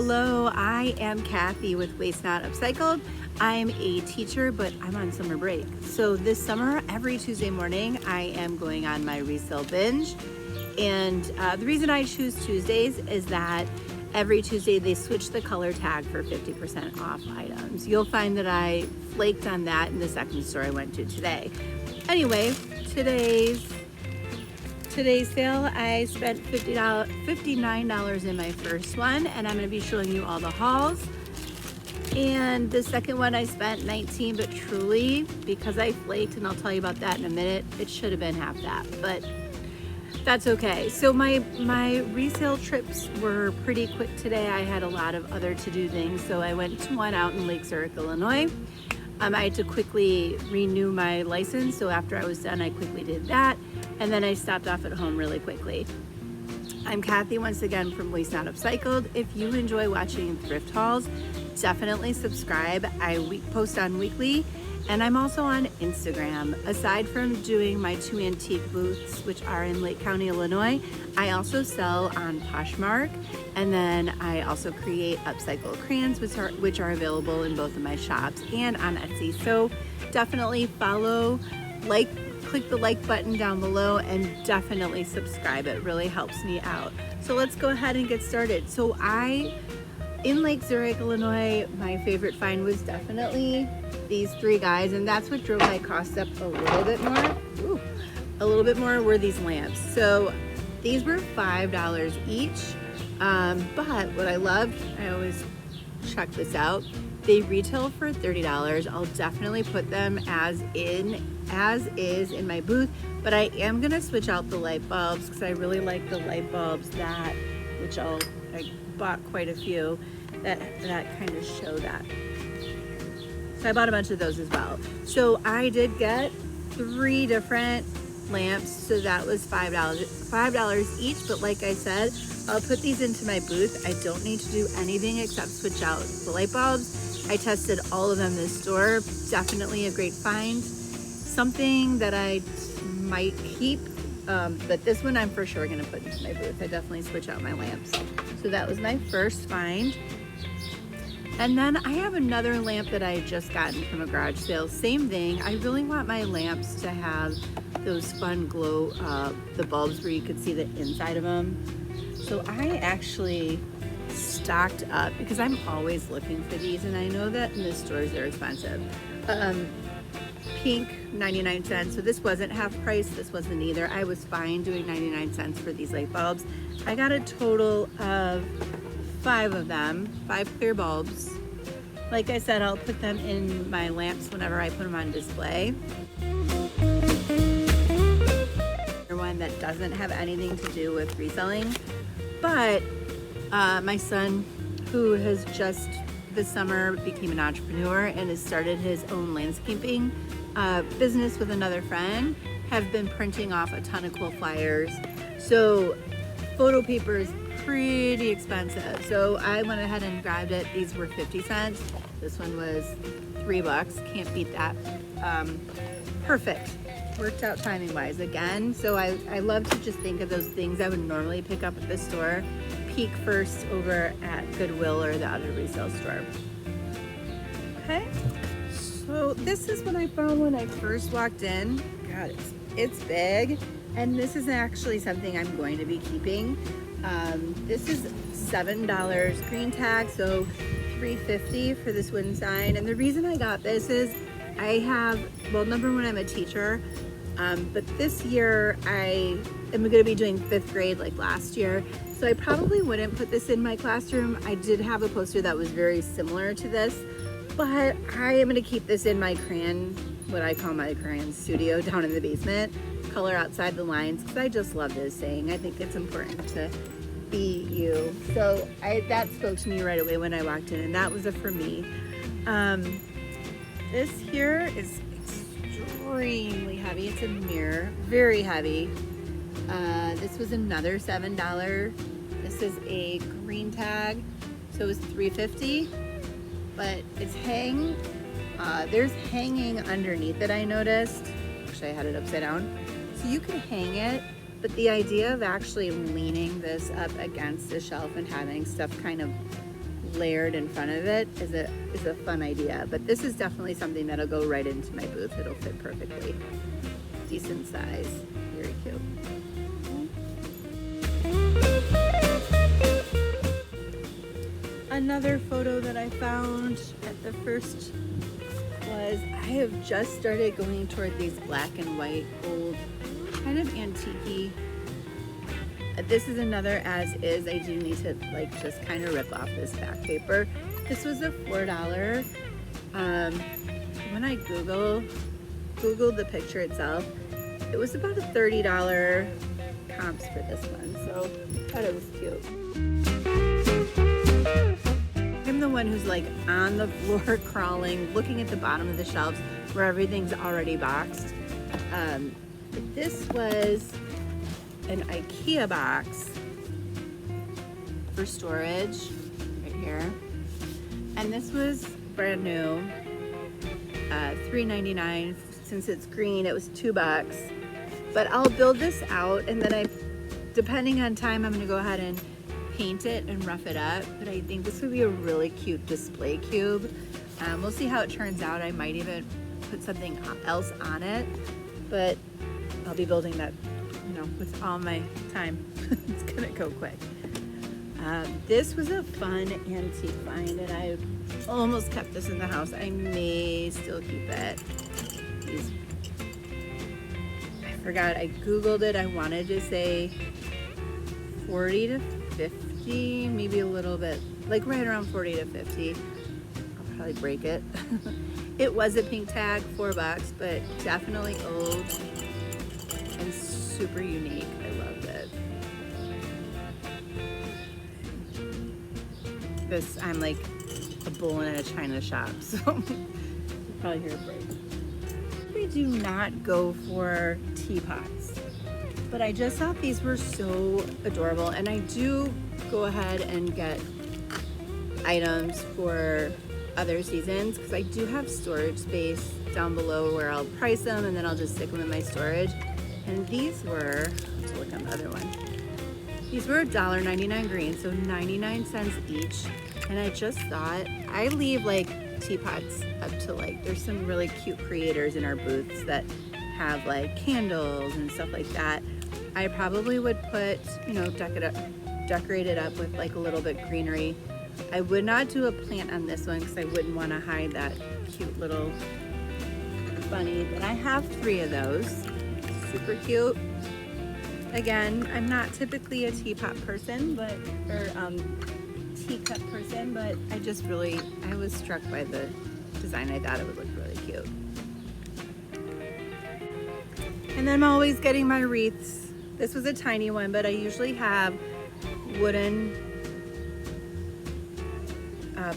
Hello, I am Kathy with Waste.Not.Upcycled. I'm a teacher, but I'm on summer break. So this summer, every Tuesday morning, I am going on my resale binge. And the reason I choose Tuesdays is that every Tuesday they switch the color tag for 50% off items. You'll find that I flaked on that in the second store I went to today. Anyway, today's sale, I spent $59 in my first one, and I'm going to be showing you all the hauls. And the second one I spent $19, but truly, because I flaked, and I'll tell you about that in a minute, it should have been half that, but that's okay. So my resale trips were pretty quick today. I had a lot of other to-do things, so I went to one out in Lake Zurich, Illinois. I had to quickly renew my license, so after I was done, I quickly did that, and then I stopped off at home really quickly. I'm Kathy once again from Waste.Not.Upcycled. If you enjoy watching thrift hauls, definitely subscribe. I post on weekly, and I'm also on Instagram. Aside from doing my 2 antique booths, which are in Lake County, Illinois, I also sell on Poshmark, and then I also create upcycled crayons, which are available in both of my shops and on Etsy. So definitely follow, click the like button down below, and definitely subscribe. It really helps me out. So let's go ahead and get started. So in Lake Zurich, Illinois, my favorite find was definitely these 3 guys, and that's what drove my cost up a little bit more. Ooh, a little bit more were these lamps. So these were $5 each, but what I loved, I always check this out, they retail for $30. I'll definitely put them as is in my booth, but I am gonna switch out the light bulbs because I really like the light bulbs I bought quite a few that kind of show that. So I bought a bunch of those as well. So I did get 3 different lamps, so that was $5 each, but like I said, I'll put these into my booth. I don't need to do anything except switch out the light bulbs. I tested all of them this store. Definitely a great find. Something that I might keep, but this one I'm for sure gonna put into my booth. I definitely switch out my lamps. So that was my first find. And then I have another lamp that I had just gotten from a garage sale. Same thing. I really want my lamps to have those fun glow, the bulbs where you could see the inside of them. So I actually stocked up because I'm always looking for these, and I know that in the stores they're expensive. Pink, 99 cents. So this wasn't half price. This wasn't either. I was fine doing 99 cents for these light bulbs. I got a total of 5 of them, 5 clear bulbs. Like I said, I'll put them in my lamps whenever I put them on display. One that doesn't have anything to do with reselling, but my son, who has just this summer became an entrepreneur and has started his own landscaping business with another friend, have been printing off a ton of cool flyers. So photo paper is pretty expensive. So I went ahead and grabbed it. These were 50 cents. This one was $3. Can't beat that. Perfect. Worked out timing wise again. So I love to just think of those things I would normally pick up at the store, peek first over at Goodwill or the other resale store. Okay. So this is what I found when I first walked in. God, it's big. And this is actually something I'm going to be keeping. This is $7 green tag, so $3.50 for this wooden sign. And the reason I got this is number one, I'm a teacher, but this year I am going to be doing 5th grade like last year. So I probably wouldn't put this in my classroom. I did have a poster that was very similar to this, but I am going to keep this in my crayon, what I call my crayon studio down in the basement. Color outside the lines, because I just love this saying. I think it's important to be you. So that spoke to me right away when I walked in, and that was a for me. This here is extremely heavy. It's a mirror, very heavy. This was another $7. This is a green tag, so it was $3.50, but it's there's hanging underneath it, I noticed. Actually, I had it upside down. So you can hang it, but the idea of actually leaning this up against the shelf and having stuff kind of layered in front of it is a fun idea. But this is definitely something that'll go right into my booth. It'll fit perfectly. Decent size. Very cute. Another photo that I found at the first was I have just started going toward these black and white old kind of antique-y. This is another as is. I do need to like just kind of rip off this back paper. This was a $4. When I Googled the picture itself, it was about a $30 comps for this one, so I thought it was cute. I'm the one who's like on the floor crawling, looking at the bottom of the shelves where everything's already boxed. This was an Ikea box for storage right here, and this was brand new, $3.99. Since it's green, it was $2. But I'll build this out, and then depending on time, I'm gonna go ahead and paint it and rough it up. But I think this would be a really cute display cube. We'll see how it turns out. I might even put something else on it, but I'll be building that, you know, with all my time. It's gonna go quick. This was a fun antique find, and I almost kept this in the house. I may still keep it. I forgot, I Googled it. I wanted to say 40 to 50, maybe a little bit, like right around 40 to 50. I'll probably break it. It was a pink tag, $4, but definitely old and super unique. I loved it. This, I'm like a bull in a china shop, so you'll probably hear a break. We do not go for teapots, but I just thought these were so adorable, and I do go ahead and get items for other seasons because I do have storage space down below where I'll price them and then I'll just stick them in my storage. And these were, let's look on the other one. These were $1.99 green, so 99 cents each. And I just thought, I leave like teapots up to like, there's some really cute creators in our booths that have like candles and stuff like that. I probably would put, you know, decorate it up with like a little bit greenery. I would not do a plant on this one because I wouldn't want to hide that cute little bunny, but I have 3 of those. Super cute. Again, I'm not typically a teapot person, but, or teacup person, but I was struck by the design. I thought it would look really cute. And then I'm always getting my wreaths. This was a tiny one, but I usually have wooden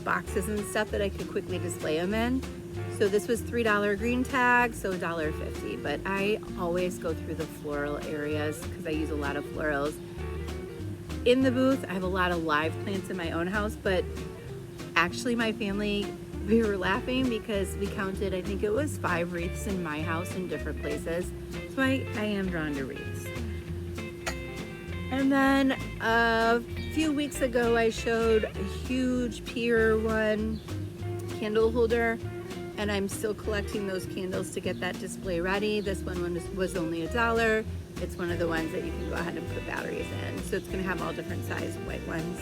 boxes and stuff that I could quickly display them in. So this was $3 green tag, so $1.50. But I always go through the floral areas because I use a lot of florals. In the booth, I have a lot of live plants in my own house, but actually my family, we were laughing because we counted, I think it was 5 wreaths in my house in different places. So I am drawn to wreaths. And then a few weeks ago, I showed a huge Pier 1 candle holder, and I'm still collecting those candles to get that display ready. This one was only $1. It's one of the ones that you can go ahead and put batteries in. So it's gonna have all different size white ones.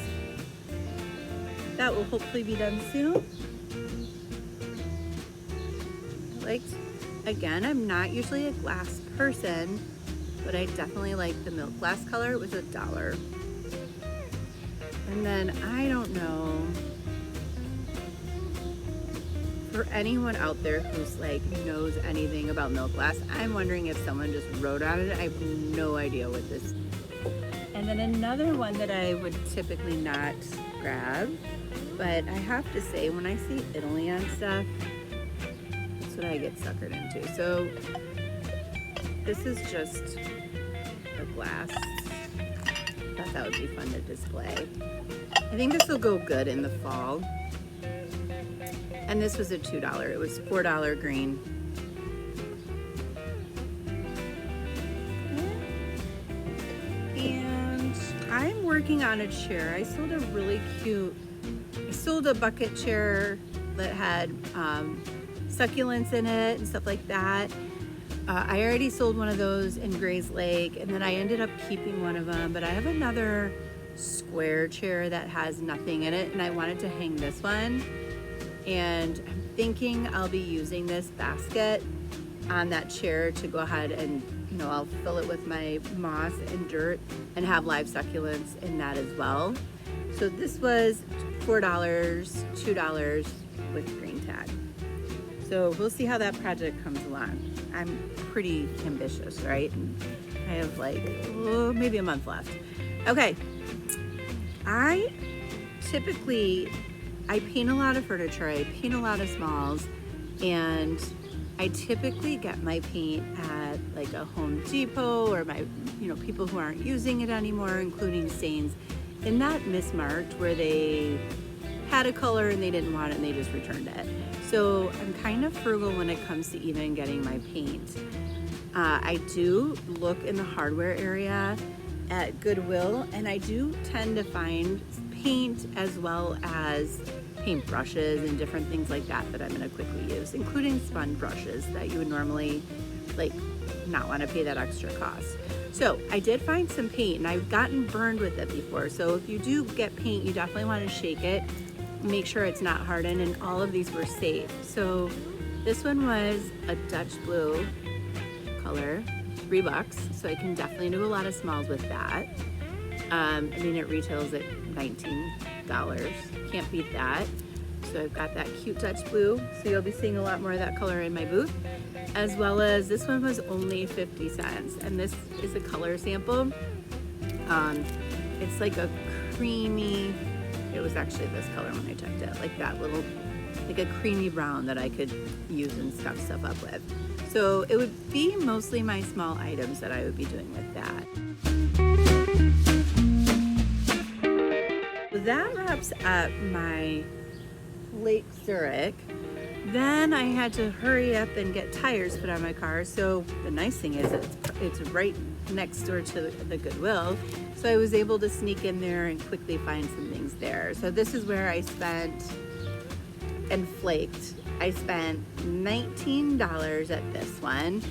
That will hopefully be done soon. Again, I'm not usually a glass person, but I definitely like the milk glass color. It was $1. And then I don't know, for anyone out there who's like knows anything about milk glass, I'm wondering if someone just wrote on it. I have no idea what this is. And then another one that I would typically not grab, but I have to say when I see Italy on stuff, that's what I get suckered into. So this is just a glass. I thought that would be fun to display. I think this will go good in the fall. And this was a $2. It was $4 green. And I'm working on a chair. I sold a really cute, I sold a bucket chair that had succulents in it and stuff like that. I already sold one of those in Gray's Lake, and then I ended up keeping one of them, but I have another square chair that has nothing in it, and I wanted to hang this one, and I'm thinking I'll be using this basket on that chair to go ahead and, you know, I'll fill it with my moss and dirt and have live succulents in that as well. So this was $4, $2 with green tag. So we'll see how that project comes along. I'm pretty ambitious, right? And I have like maybe a month left. Okay, I paint a lot of furniture, I paint a lot of smalls, and I typically get my paint at like a Home Depot or my, you know, people who aren't using it anymore, including Stains, in that mismarked where they had a color and they didn't want it and they just returned it. So I'm kind of frugal when it comes to even getting my paint. I do look in the hardware area at Goodwill, and I do tend to find paint as well as paint brushes and different things like that that I'm gonna quickly use, including sponge brushes that you would normally like not want to pay that extra cost. So I did find some paint, and I've gotten burned with it before. So if you do get paint, you definitely want to shake it, make sure it's not hardened, and all of these were safe. So this one was a Dutch blue color, $3, so I can definitely do a lot of smalls with that. I mean, it retails at $19, can't beat that. So I've got that cute Dutch blue, so you'll be seeing a lot more of that color in my booth, as well as this one was only 50 cents, and this is a color sample. It's like a creamy, it was actually this color when I checked it, like that little, like a creamy brown that I could use and stuff up with. So it would be mostly my small items that I would be doing with that. That wraps up my Lake Zurich. Then I had to hurry up and get tires put on my car. So the nice thing is it's right next door to the Goodwill. So I was able to sneak in there and quickly find some things there. So this is where I spent and flaked. I spent $19 at this one.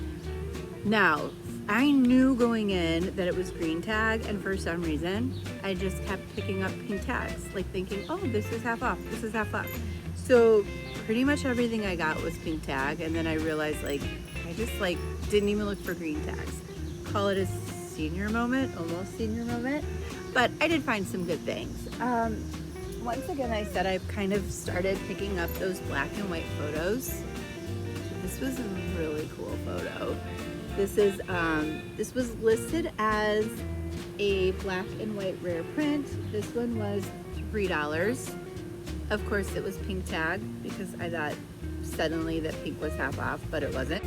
Now, I knew going in that it was green tag, and for some reason, I just kept picking up pink tags, like thinking, oh, this is half off, this is half off. So pretty much everything I got was pink tag, and then I realized like, I just like didn't even look for green tags. Call it a senior moment, almost senior moment, but I did find some good things. Once again, I said I've kind of started picking up those black and white photos. This was a really cool photo. This was listed as a black and white rare print. This one was $3. Of course, it was pink tag because I thought suddenly that pink was half off, but it wasn't.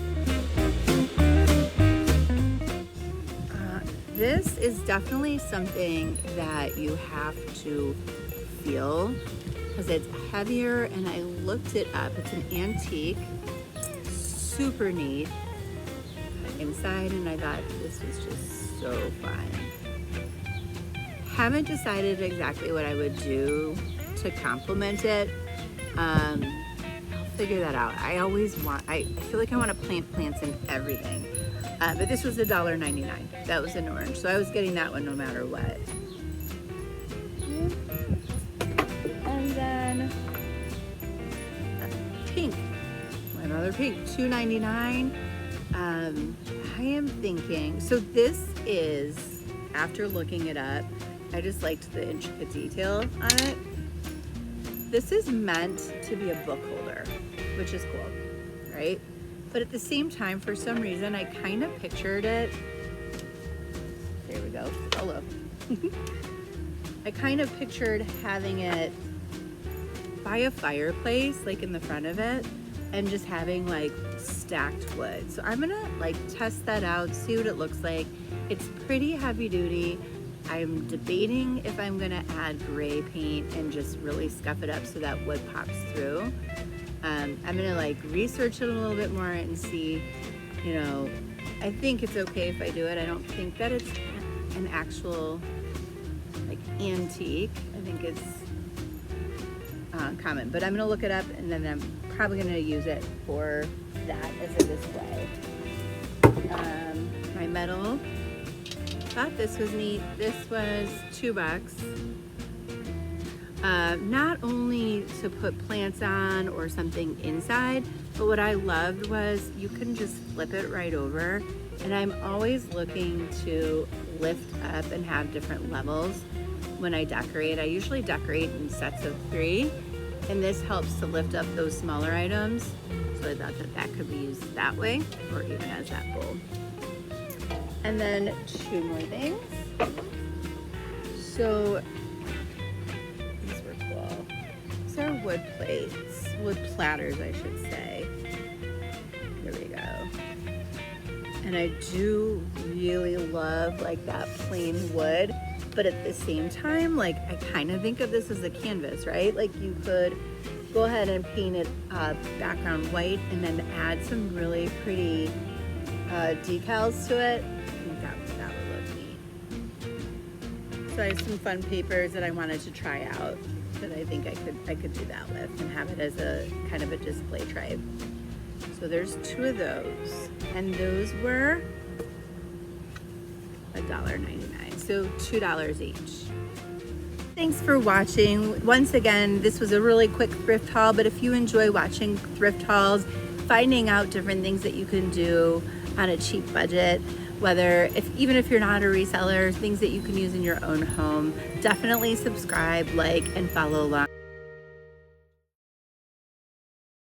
This is definitely something that you have to feel because it's heavier, and I looked it up. It's an antique, super neat inside, and I thought this was just so fun. Haven't decided exactly what I would do to complement it. I'll figure that out. I feel like I want to plant plants in everything. But this was $1.99. That was an orange, so I was getting that one no matter what. And then pink, another pink, $2.99. I am thinking, so this is, after looking it up, I just liked the intricate detail on it. This is meant to be a book holder, which is cool, right? But at the same time, for some reason, I kind of pictured it. There we go. Oh, look. I kind of pictured having it by a fireplace, like in the front of it, and just having like stacked wood. So I'm gonna like test that out, see what it looks like. It's pretty heavy duty. I'm debating if I'm gonna add gray paint and just really scuff it up so that wood pops through. I'm gonna like research it a little bit more and see, you know, I think it's okay if I do it. I don't think that it's an actual like antique. I think it's common, but I'm gonna look it up and then I'm probably gonna use it for that as a display. My metal, thought this was neat. This was $2. Not only to put plants on or something inside, but what I loved was you can just flip it right over. And I'm always looking to lift up and have different levels when I decorate. I usually decorate in sets of 3, and this helps to lift up those smaller items. So I thought that that could be used that way, or even as that bowl. And then 2 more things. So these were cool. These are wood plates, wood platters, I should say. Here we go. And I do really love like that plain wood, but at the same time, like I kind of think of this as a canvas, right? Like you could go ahead and paint it background white and then add some really pretty decals to it. I think that would look neat. So I have some fun papers that I wanted to try out that I think I could do that with and have it as a kind of a display tray. So there's 2 of those, and those were $1.99, so $2 each. Thanks for watching. Once again, this was a really quick thrift haul, but if you enjoy watching thrift hauls, finding out different things that you can do on a cheap budget, even if you're not a reseller, things that you can use in your own home, definitely subscribe, like, and follow along.